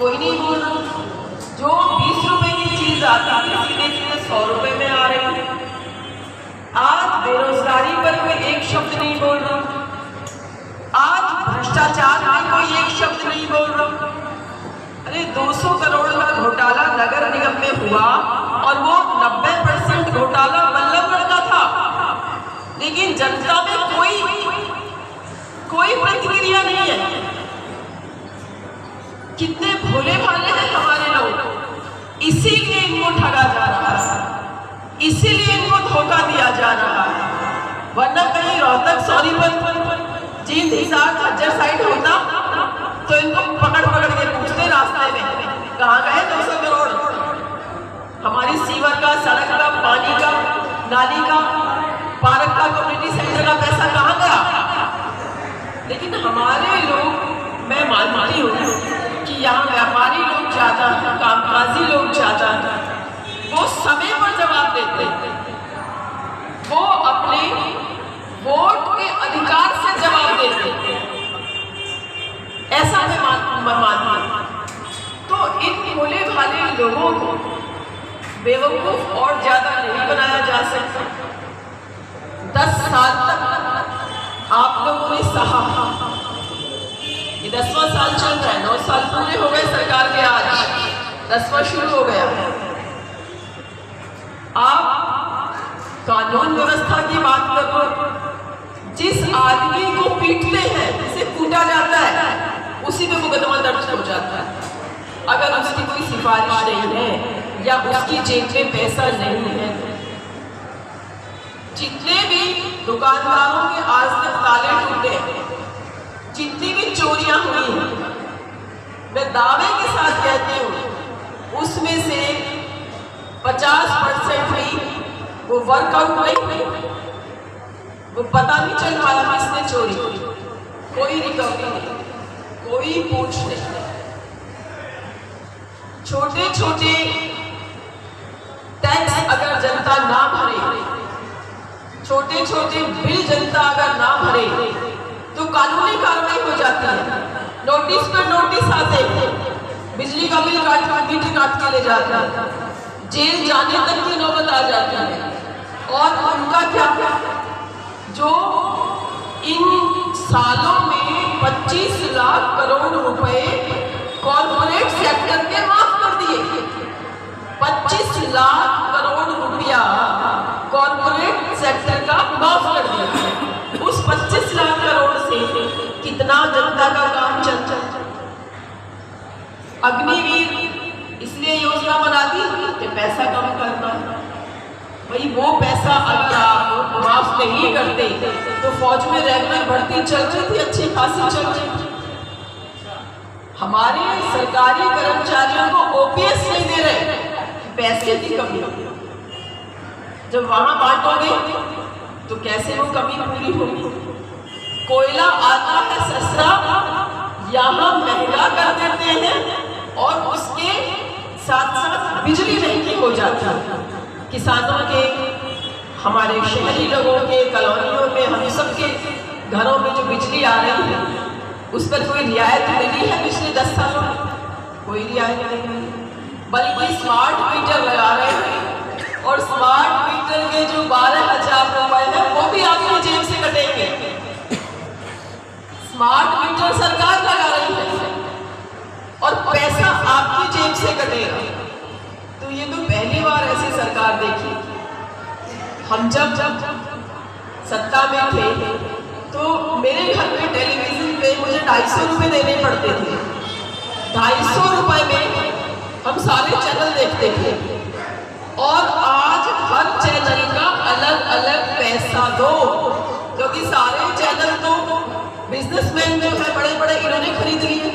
कोई नहीं बोल रहा। जो 20 रुपए की चीज आती थी सीधे सीधे 100 रुपए में आ रही है। आज बेरोजगारी पर कोई एक शब्द नहीं बोल रहा। आज भ्रष्टाचार में कोई एक शब्द नहीं बोल रहा। अरे 200 करोड़ का घोटाला नगर निगम में हुआ और वो 90% घोटाला बल्लभगढ़ का था, लेकिन जनता में कोई प्रतिक्रिया नहीं है। कितने भोले भाले हैं हमारे लोग, इसीलिए इनको ठगा जा रहा है, इसीलिए इनको धोखा दिया जा रहा है। वरना कहीं रोहतक सोनीपत जींद हिसार झज्जर साइड होता तो इनको पकड़ के पूछते रास्ते में कहाँ गए 200 करोड़। हमारी सीवर का, सड़क का, पानी का, नाली का, पार्क का, कम्युनिटी सेंटर का पैसा कहाँ गया। लेकिन हमारे लोग, मैं मानती हूँ कि यहाँ व्यापारी लोग ज्यादा हैं, कामकाजी लोग ज्यादा हैं, वो समय पर जवाब देते हैं, वो अपने वोट के अधिकार से जवाब देते हैं। ऐसा मैं मानती। तो इन भोले भाले लोगों को बेवकूफ और ज्यादा नहीं बनाया जा सकता। 10 साल तक आप लोगों ने सहा, ये 10वां साल चल रहा है, 9 साल पूरे हो गए सरकार के, आज 10वां शुरू हो गया। आप कानून व्यवस्था की बात करो, जिस आदमी को पीटते हैं, जिसे कूटा जाता है, उसी पे मुकदमा दर्ज हो जाता है। अगर उसकी कोई सिफारिश नहीं है या उसकी जेब में पैसा नहीं है। जितने भी दुकानदारों के आज तक ताले टूटे हैं, जितनी भी चोरियां हुई हैं, मैं दावे के साथ कहती हूँ उसमें से 50% भी वो वर्कआउट नहीं, वो पता नहीं चल पाया किसने चोरी की। कोई रिकवरी नहीं, कोई पूछ नहीं। छोटे छोटे टैक्स अगर जनता ना भरे, छोटे छोटे बिल जनता अगर ना भरे तो कानूनी कार्रवाई हो जाती है। नोटिस पर नोटिस आते हैं, बिजली का बिल मीटर काट के ले जाता है, जेल जाने तक की नौबत आ जाती है। और उनका क्या, जो इन सालों में 25 लाख करोड़ रुपए कॉर्पोरेट सेक्टर के माफ कर दिए। 25 लाख करोड़ रुपया कॉर्पोरेट सेक्टर का माफ कर दिया। उस 25 लाख करोड़ से कितना जनता का काम चलता। अग्निवीर इसलिए योजना बना दी कि पैसा कम करना है। भाई वो पैसा अगर आप माफ नहीं करते तो फौज में रेगुलर भर्ती चल रही थी, अच्छी खासी चल रही थी। हमारे सरकारी कर्मचारियों को ओपीएस नहीं दे रहे, पैसे की कमी। जब वहां बांटोगे तो कैसे वो कमी पूरी होगी। कोयला आता है सस्ता, यहाँ महंगा कर देते हैं और उसके साथ साथ बिजली महंगी हो जाती है। किसानों के, हमारे शहरी लोगों के, कॉलोनियों में, हम सबके घरों में जो बिजली आ रही है उस पर कोई रियायत मिली है पिछले 10 सालों में? कोई रियायत नहीं, बल्कि स्मार्ट मीटर लगा रहे हैं और स्मार्ट मीटर के जो 12,000 रुपए हैं वो भी आपकी जेब से कटेंगे। स्मार्ट मीटर सरकार लगा रही है और पैसा आपकी जेब से कटेगा। तो ये तो पहली बार ऐसी सरकार देखी। हम जब सत्ता में थे तो मेरे घर में टेलीविजन पे मुझे 250 रुपये देने पड़ते थे। 250 रुपये में हम सारे चैनल देखते थे और आज हर चैनल का अलग अलग पैसा दो, क्योंकि सारे चैनल तो बिजनेसमैन जो है बड़े बड़े इन्होंने खरीद लिए।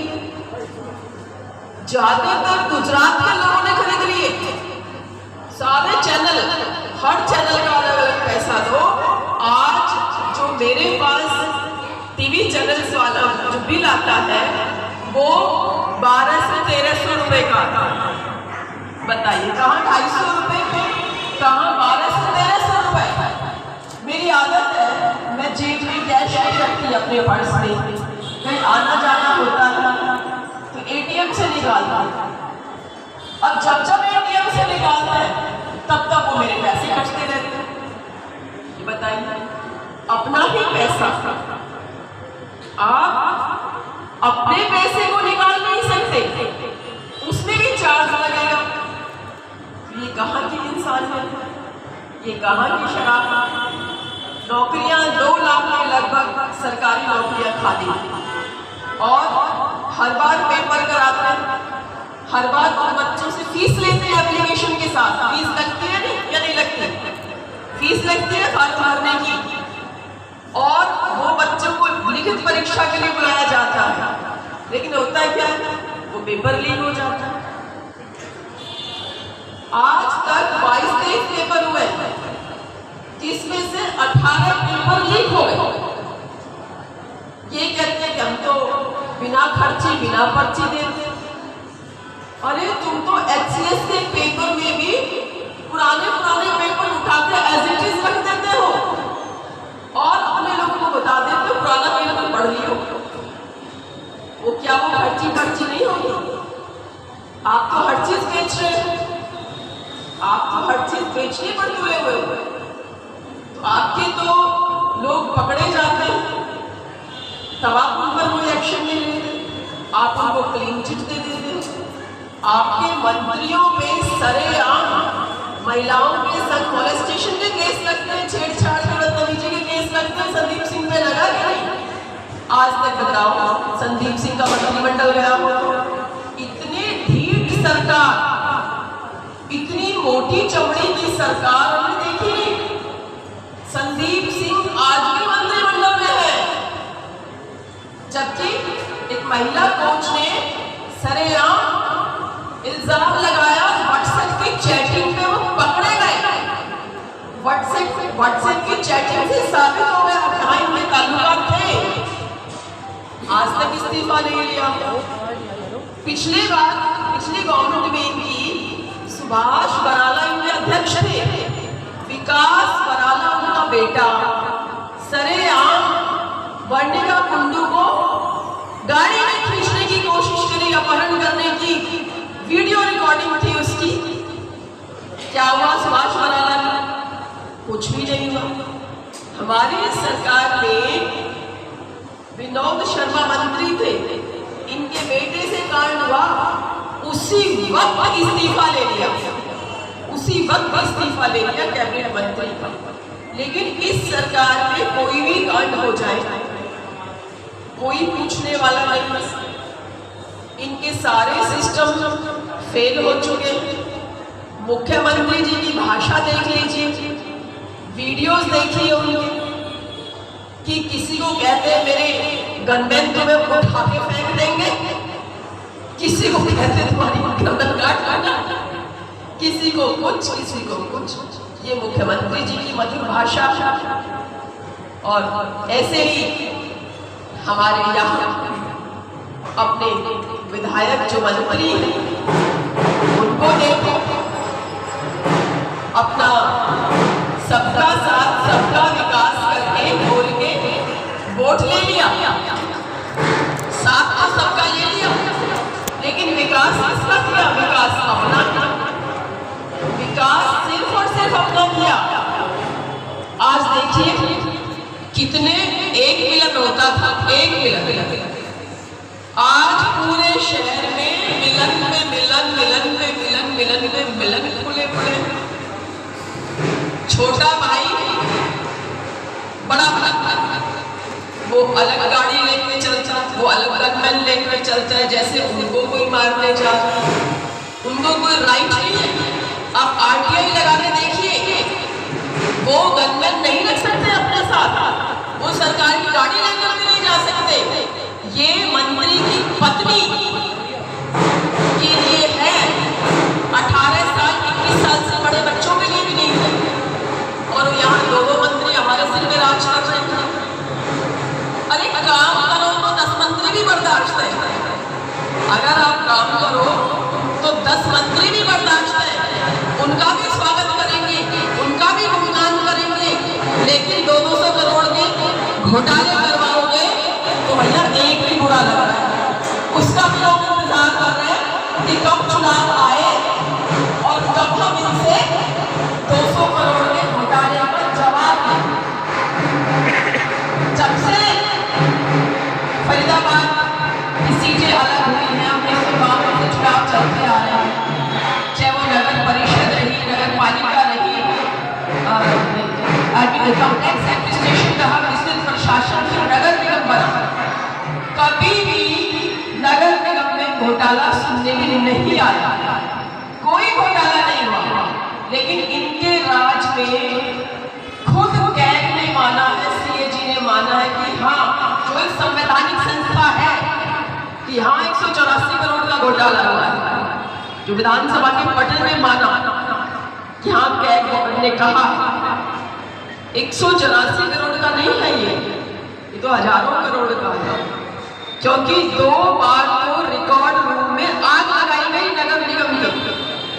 ज्यादातर गुजरात के लोगों ने खरीद लिए सारे चैनल, हर चैनल का अलग अलग पैसा दो। आज जो मेरे पास टीवी चैनल्स वाला जो बिल आता है वो 1200-1300 रुपए का आता है। बताइए कहाँ 250 रुपए पे, कहाँ 1200-1300 रुपए। मेरी आदत है, मैं जेब में कैश नहीं रखती अपने पर्स में, कहीं आना जाना होता था तो एटीएम से निकालता अब जब जब एटीएम से निकालते हैं तब तब वो मेरे पैसे कटते रहते हैं। ये बताइए, अपना ही पैसा, आप अपने पैसे को निकाल नहीं सकते, उसमें भी चार्ज लगेगा। ये कहाँ की इंसानियत है, ये कहाँ की शराफत। नौकरियां 2 लाख के लगभग सरकारी नौकरियां खाली, और हर बार पेपर कराते हैं, हर बार उन बच्चों से फीस लेते हैं एप्लीकेशन के साथ। फीस लगती है नहीं या नहीं लगती? फीस लगती है फॉर्म भरने की, और वो बच्चों को लिखित परीक्षा के लिए बुलाया जाता है, लेकिन होता है क्या है, वो पेपर लीक हो जाता है। आज तक 22-23 पेपर हुए, जिसमें से 18 पेपर लीक हो गए। ये कहते हैं कि हम तो बिना खर्ची बिना पर्ची देते। अरे तुम तो HCS के पेपर में भी पुराने पेपर उठाते एज इट इज रख देते हो, और अपने लोगों को बता देते हो पुराना पेपर पढ़ लियो। वो क्या वो खर्ची नहीं होगी? आप तो हर चीज बेच रहे हो, आप तो हर चीज बेचने पर तुले हुए हो। तो आपके तो लोग पकड़े जाते हैं, तब आप उन पर कोई एक्शन नहीं लेते, आप उनको क्लीन चिट दे देते। आपके मंत्रियों में सरेआम महिलाओं के संग मॉलेस्टेशन के केस लगते हैं, छेड़छाड़ के बदतमीजी के केस लगते हैं। संदीप सिंह पे लगा कि नहीं? आज तक बताओ, संदीप सिंह का मंत्रिमंडल गया हो? इतनी ढीठ सरकार, इतनी मोटी चमड़ी की सरकार हमने देखी नहीं। संदीप सिंह आज भी मंत्रिमंडल में है, जबकि एक महिला कोच ने सरेआम इल्जाम लगाया व्हाट्सएप की चैटिंग पे, वो पकड़े गए। व्हाट्सएप की चैटिंग से साबित हो गया कहाँ इनके ताल्लुकात थे। आज तक इस्तीफा नहीं लिया। पिछली गवर्नमेंट में इनकी सुभाष बराला इनके अध्यक्ष थे, विकास बराला उनका बेटा सरेआम वर्णिका कुंडू को गाड़ी में खींचने की कोशिश करी, अपहरण करने की वीडियो रिकॉर्डिंग थी उसकी। क्या हुआ सुभाष बराला का? कुछ भी नहीं हुआ। हमारी सरकार में विनोद शर्मा मंत्री थे, इनके बेटे से कांड हुआ, उसी वक्त इस्तीफा ले लिया, कैबिनेट मंत्री का। लेकिन इस सरकार में कोई भी कांड हो जाए कोई पूछने वाला नहीं। इनके सारे सिस्टम फेल हो चुके हैं। मुख्यमंत्री जी की भाषा देख लीजिए, वीडियोस देखिए उनके, कि किसी को कहते हैं मेरे गनमैन तुम्हें उठा के फेंक देंगे, किसी को कहते तुम्हारी गर्दन काट देंगे, किसी को कुछ। ये मुख्यमंत्री जी की मधुर भाषा। और ऐसे ही हमारे यहाँ अपने विधायक जो मंत्री हैं, उनको देखो, अपना सबका साथ सबका विकास करके बोल के वोट ले लिया, साथ तो सबका ले लिया, लेकिन विकास किसका किया? विकास अपना, विकास सिर्फ और सिर्फ अपना किया। आज देखिए कितने 1 मिलन होता था, 1 मिलन, आज पूरे शहर में मिलन खुले पड़े। छोटा भाई बड़ा भाई, वो अलग गाड़ी लेके चलता, वो अलग गनमैन लेकर चलता है, जैसे उनको कोई मारने जा रहा है, उनको कोई राइट नहीं है। आप RTI लगाने देखिए, वो गनमैन नहीं रख सकते अपने साथ, वो सरकारी गाड़ी लेकर भी नहीं जा सकते। ये मंत्री की पत्नी के लिए है, 18 साल 21 साल से बड़े बच्चों के लिए भी नहीं है, और यहाँ 2 मंत्री हमारे सिर में राज कर रहे हैं। अरे काम करो तो 10 मंत्री भी बर्दाश्त है, अगर आप काम करो तो 10 मंत्री भी बर्दाश्त है, उनका भी स्वागत करेंगे, उनका भी गुणगान करेंगे, लेकिन 200 करोड़ के घोटाले करवाओगे तो भैया एक भी बुरा लग रहा है, उसका भी लोग इंतजार कर रहे हैं कि कब चुनाव आए घोटाला सुनने के लिए नहीं आया, कोई घोटाला नहीं हुआ, लेकिन इनके राज में खुद कैग ने माना है, सीएजी ने माना है कि हाँ, जो एक संवैधानिक संस्था है कि हाँ 184 करोड़ का घोटाला हुआ है, जो विधानसभा के पटल में माना कि हाँ कैग ने कहा 184 करोड़ का नहीं है, ये तो हजारों करोड़ का है, क्योंकि 2 बार तो रिकॉर्ड रूम में आग लगाई गई नगर निगम की,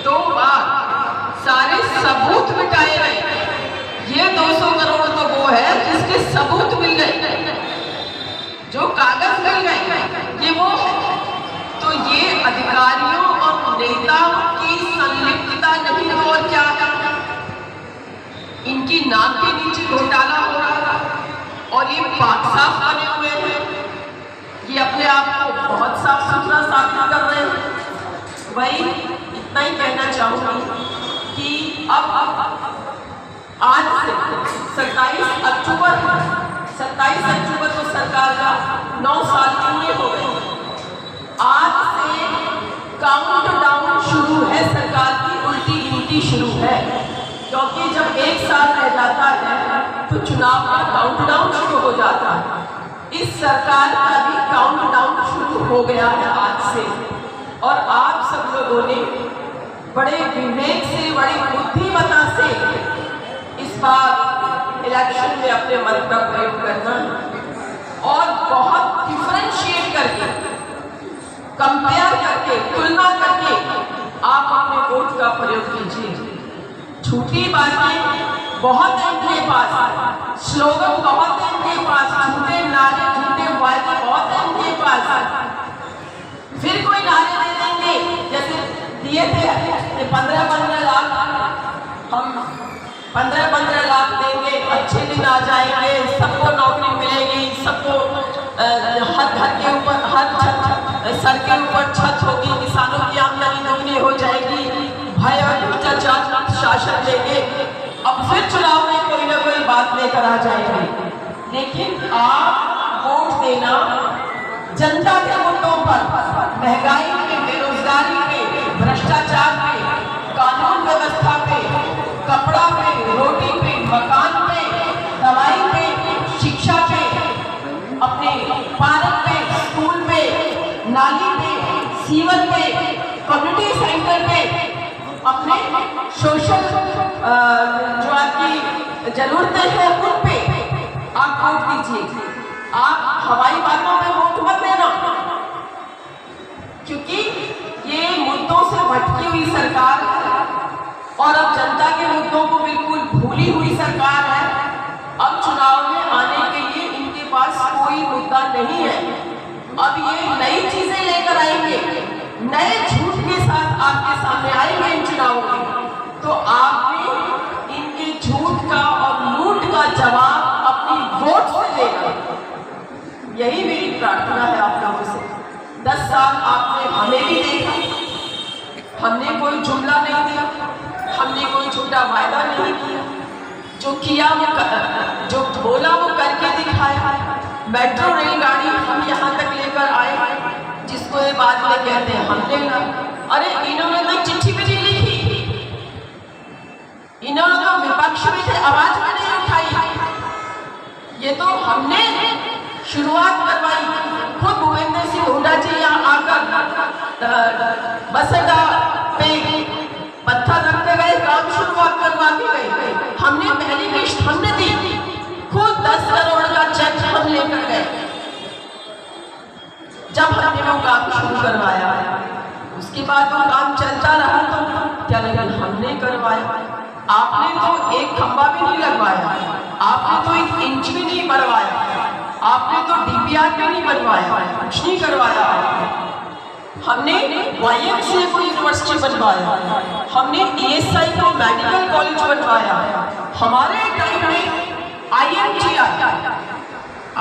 2 बार सारे सबूत मिटाए गए। ये 200 करोड़ तो वो है जिसके सबूत मिल गए, जो कागज मिल गए, ये वो है। तो ये अधिकारियों और नेताओं की संलिप्तता नहीं हो और क्या, इनकी नाक के नीचे घोटाला हो रहा है और ये पाक साफ बने हुए हैं, ये अपने आप को बहुत साफ सुथरा साबित कर रहे हैं। वही इतना ही कहना चाहूंगी कि अब आज से 27 अक्टूबर को सरकार का 9 साल पूरे हो गए। आज से काउंट डाउन शुरू है, सरकार की उल्टी गिनती शुरू है, क्योंकि जब 1 साल रह जाता है तो चुनाव का काउंट डाउन शुरू हो जाता है। इस सरकार का भी काउंट डाउन शुरू हो गया है आज से, और आप सब लोगों ने बड़े विवेक से, बड़ी बुद्धिमता से इस बार इलेक्शन में अपने मत का प्रयोग करना और बहुत डिफरेंशिएट करके, कंपेयर करके, तुलना करके आप अपने वोट का प्रयोग कीजिए। झूठी बातें बहुत हैं इनके पास, स्लोगन बहुत हैं इनके पास, झूठे नारे, झूठे वायदे बहुत हैं इनके पास। फिर कोई नारे दे देंगे, जैसे दिए थे 15-15 लाख, हम 15-15 लाख देंगे, अच्छे दिन आ जाएंगे, सबको नौकरी मिलेगी, सबको हर घर के ऊपर, हर सर के ऊपर छत होगी, किसानों की आमदनी दोगुनी हो जाएगी, भय और भ्रष्टाचार शासन देंगे। अब फिर चुनाव में कोई ना कोई बात लेकर आ जाएंगे, लेकिन आप वोट देना जनता के मुद्दों पर, महंगाई पे, बेरोजगारी पे, भ्रष्टाचार पे, कानून व्यवस्था पे, कपड़ा पे, रोटी पे, मकान पे, दवाई पे, शिक्षा पे, अपने पार्क पे, स्कूल पे, नाली पे, सीवर पे, कम्युनिटी सेंटर पे, अपने सोशल जो आपकी जरूरतें हैं उन पे आप वोट दीजिए। आप हवाई बातों में वोट मत देना, क्योंकि ये मुद्दों से भटकी हुई सरकार है और अब जनता के मुद्दों को बिल्कुल भूली हुई सरकार है। अब चुनाव में आने के लिए इनके पास कोई मुद्दा नहीं है। अब ये नई चीजें लेकर आएंगे, नए झूठ के साथ आपके सामने आएंगे इन चुनावों में, तो आपने इनके झूठ का और लूट का जवाब अपनी वोट से देना। यही मेरी प्रार्थना है आप लोगों से। 10 साल आपने हमें भी देखा, हमने कोई जुमला नहीं दिया, हमने कोई झूठा वायदा नहीं किया, जो किया वो जो बोला वो करके दिखाया। मेट्रो रेलगाड़ी हम यहाँ तक लेकर आए, जिसको ये बाद में कहते हैं हमने ना, अरे इन्होंने तो चिट्ठी भी नहीं लिखी, इन्होंने तो विपक्ष में थे, आवाज भी नहीं उठाई, ये तो हमने शुरुआत करवाई। खुद भूपेंद्र सिंह हुड्डा जी यहाँ आकर बस अड्डा पे पत्थर रखते गए, काम शुरुआत करवा के गए। हमने पहली किश्त हमने दी, खुद 10 करोड़ का चेक हम लेकर गए। जब हमने वो काम शुरू करवाया, उसके बाद वो काम चलता रहा तो क्या, लेकिन हमने करवाया। आपने तो एक खंभा भी नहीं लगवाया, आपने तो 1 इंच भी नहीं बढ़वाया, आपने तो डीपीआर भी नहीं बनवाया, कुछ नहीं करवाया। हमने YMCA को यूनिवर्सिटी बनवाया, हमने ESI को मेडिकल कॉलेज बनवाया। हमारे टाइम में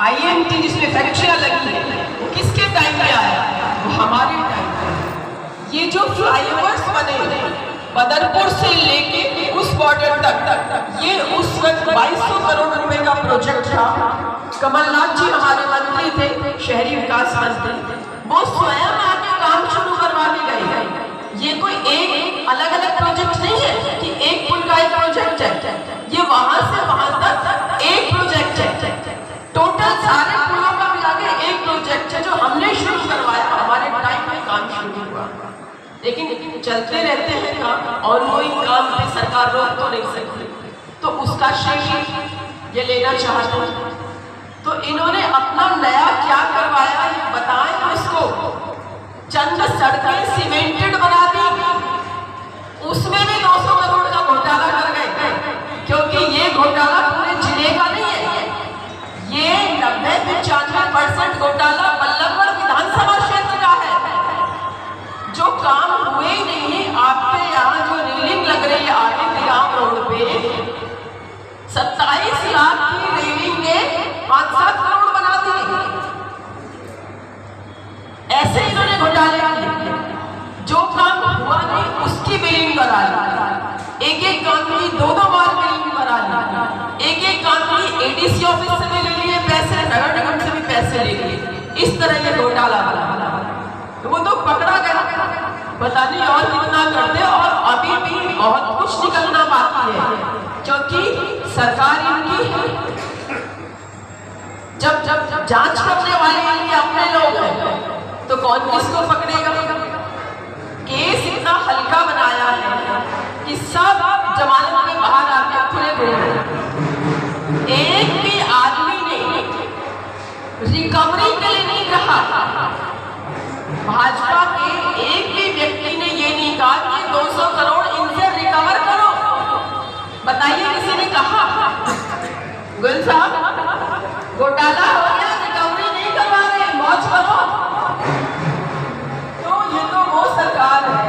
IMT जिसमें फैक्ट्रियां लगी है, वो किसके टाइम में आया? वो हमारे टाइम में। ये जो फ्लाईओवर्स बने बदरपुर से लेके उस बॉर्डर तक, ये उस वक्त 2200 करोड़ रुपए का प्रोजेक्ट था। कमलनाथ जी हमारे मंत्री थे, शहरी विकास मंत्री, वो स्वयं आके काम शुरू वहां से वहां तक एक प्रोजेक्ट है, टोटल सारे पुलों का मिला के एक प्रोजेक्ट है जो हमने शुरू करवाया, हमारे टाइम में काम शुरू हुआ। लेकिन चलते रहते हैं काम, ऑनगोइंग काम पे सरकार रोक तो नहीं सकती, तो उसका श्रेय ये लेना चाहते हैं। तो इन्होंने अपना नया क्या करवाया ये बताएं उसको। चंद सड़कें सीमेंटेड बना दी, उसमें भी 200 करोड़ का घोटाला कर गए, क्योंकि ये घोटाला पूरे जिले का नहीं है, ये 90-95% घोटाला बल्लभगढ़ विधानसभा क्षेत्र का है। जो काम हुए ही नहीं, आपके यहाँ जो रेलिंग लग रही है आगे तिराम रोड पे, 27 लाख की रेलिंग ने 5-7 करोड़ बना दी। ऐसे इन्होंने घोटाले किए, जो काम हुआ नहीं उसकी बिलिंग करा ली, एक काम की 2-2 बार बिलिंग करा ली, एक काम की एडीसी ऑफिस से भी ले लिए पैसे, नगर निगम से भी पैसे ले लिए। इस तरह ये घोटाला बना, तो वो तो पकड़ा गया, पता नहीं और कितना करते, और अभी भी बहुत कुछ निकलना बाकी है, क्योंकि सरकार इनकी जब जांच करने वाले इनके अपने लोग हैं, तो कौन किसको पकड़ेगा। केस इतना हल्का बनाया है कि सब जमानत में बाहर आके खुले घूम, एक भी आदमी ने रिकवरी के लिए नहीं कहा। भाजपा के एक भी व्यक्ति ने ये नहीं कहा कि 200 करोड़ इनसे रिकवर करो। बताइए किसी ने कहा? गुल साहब घोटाला हो गया, रिकवरी नहीं करवा रहे, मौज करो। तो ये तो वो सरकार है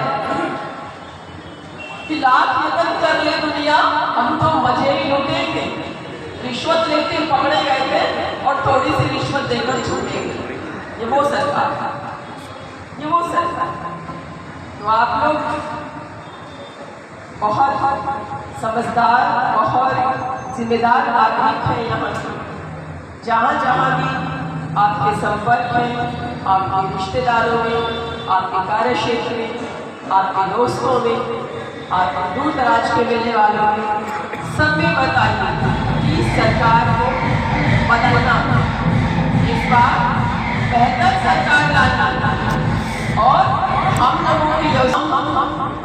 कि लाख यतन कर ले दुनिया, हम तो मजे ही लुटेंगे। रिश्वत लेते पकड़े गए थे और थोड़ी सी रिश्वत देकर छूटेंगे, ये वो सरकार है, ये वो सरकार। तो आप लोग बहुत समझदार, बहुत जिम्मेदार नागरिक हैं। यहाँ जहाँ जहाँ भी आपके संपर्क में, आपके रिश्तेदारों में, आपके कार्य क्षेत्र में, आपके दोस्तों में, आपके दूर दराज के मिलने वालों में, सब में बताइए कि सरकार को बदलना, इस बार बेहतर सरकार लाना, और हम लोगों की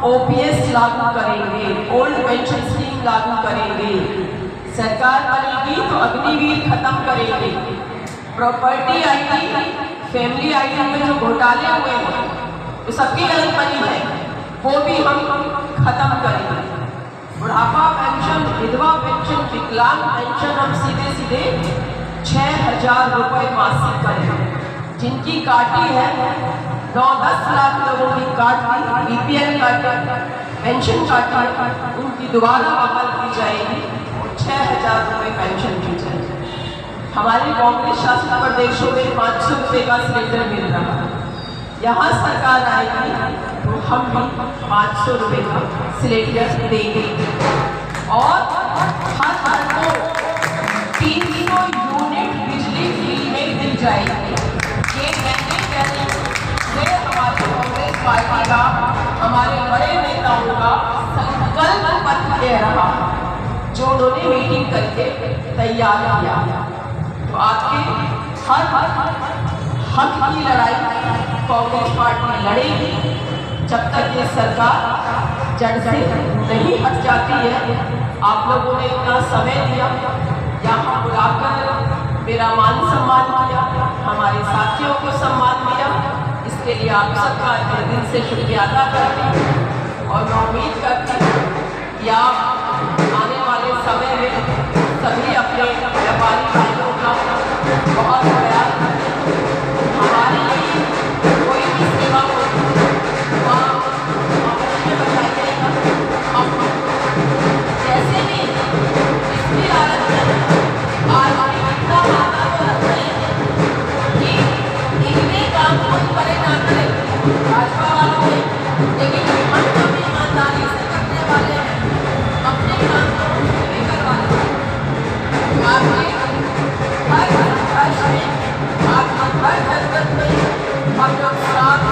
ओपीएस लागू करेंगे, ओल्ड पेंशन स्कीम लागू करेंगे। सरकार बनेगी तो अग्निवीर खत्म करेंगे। प्रॉपर्टी आईडी, फैमिली आईडी में जो घोटाले हुए हैं, तो सबकी गलत बनी है, वो भी हम खत्म करेंगे। बुढ़ापा पेंशन, विधवा पेंशन, विकलांग पेंशन हम सीधे 6,000 रुपये मासिक करेंगे। जिनकी काटी है 9-10 लाख लोगों की काट दी, बीपीएल काटी, पेंशन काटी, उनकी दोबारा बहाल की जाएगी, 6,000 रुपये पेंशन दी जाएगी। हमारे कांग्रेस शासित प्रदेशों में 500 रुपये का सिलेंडर मिल रहा है, यहाँ सरकार आएगी तो हम भी 500 रुपये का सिलेंडर देंगे, और हर घर को 300 यूनिट बिजली फ्री में दी जाएगी। ये मैंने हमारे कांग्रेस पार्टी का, हमारे बड़े नेताओं का संकल्प पत्र दे रहा, जो उन्होंने मीटिंग करके तैयार किया। तो आपके हर हक की लड़ाई कांग्रेस पार्टी लड़ेगी, जब तक ये सरकार जड़ से नहीं हट जाती है। आप लोगों ने इतना समय दिया, यहाँ बुलाकर मेरा मान सम्मान किया, हमारे साथियों को सम्मान दिया, इसके लिए आप सबका दिल से शुक्रिया अदा करती हूँ। और मैं उम्मीद करती हूँ कि आप आने वाले समय में सभी अपने व्यापारी भाइयों का बहुत प्रयास करें। हमारे लिए कोई भी सेवा हो तो आप अवश्य बताइएगा। हम जैसे भी इसकी हालत में आज इतना वादा तो रख रहे हैं कि इतने काम कोई करे ना करे भाजपा वालों ने, लेकिन हम तो भी ईमानदारी से करने वाले हैं, अपने काम को पूरे करवाने वाले। आपके हर खर्च में, आपकी हर जरूरत में हम लोग साथ